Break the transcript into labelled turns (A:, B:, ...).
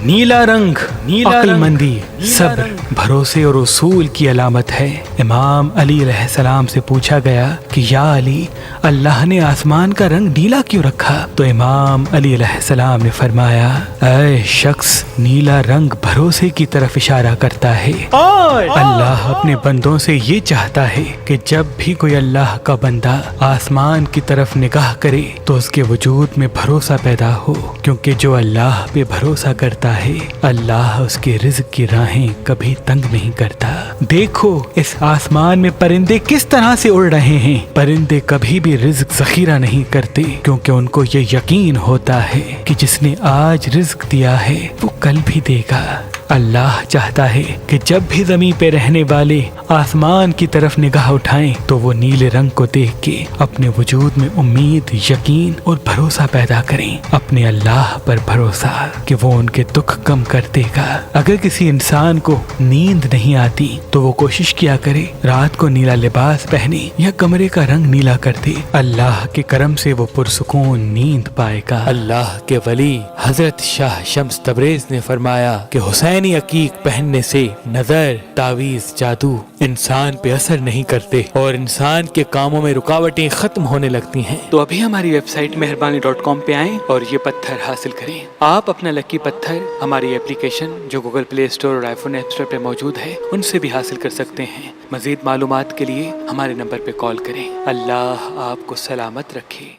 A: नीला रंग अक्लमंदी, सब्र, भरोसे और उसूल की अलामत है। इमाम अली अलैहिस्सलाम से पूछा गया कि या अली, अल्लाह ने आसमान का रंग नीला क्यों रखा? तो इमाम अली अलैहिस्सलाम ने फरमाया, ऐ शख्स, नीला रंग भरोसे की तरफ इशारा करता है। अल्लाह अपने बंदों से ये चाहता है कि जब भी कोई अल्लाह का बंदा आसमान की तरफ निगाह करे तो उसके वजूद में भरोसा पैदा हो, क्योंकि जो अल्लाह पे भरोसा करता है अल्लाह उसके रिज़्क की राहें कभी तंग नहीं करता। देखो इस आसमान में परिंदे किस तरह से उड़ रहे हैं। परिंदे कभी भी रिज़्क ज़ख़ीरा नहीं करते, क्योंकि उनको ये यकीन होता है कि जिसने आज रिज़्क दिया है वो कल भी देगा। अल्लाह चाहता है कि जब भी ज़मीन पे रहने वाले आसमान की तरफ निगाह उठाएं तो वो नीले रंग को देख के अपने वजूद में उम्मीद, यकीन और भरोसा पैदा करें। अपने अल्लाह पर भरोसा कि वो उनके दुख कम कर देगा। अगर किसी इंसान को नींद नहीं आती तो वो कोशिश किया करे रात को नीला लिबास पहने या कमरे का रंग नीला कर दे। अल्लाह के करम से वो पुरसुकून नींद पाएगा। अल्लाह के वली हजरत शाह शम्स तबरेज ने फरमाया कि हुसैनी अकीक पहनने से नजर, तावीज, जादू इंसान पे असर नहीं करते और इंसान के कामों में रुकावटें खत्म होने लगती हैं। तो अभी हमारी वेबसाइट मेहरबानी.com पे आएं और ये पत्थर हासिल करें। आप अपना लकी पत्थर हमारी एप्लीकेशन जो गूगल प्ले स्टोर और आईफोन ऐप स्टोर पे मौजूद है उनसे भी हासिल कर सकते हैं। मजीद मालूमात के लिए हमारे नंबर पे कॉल करें। अल्लाह आपको सलामत रखे।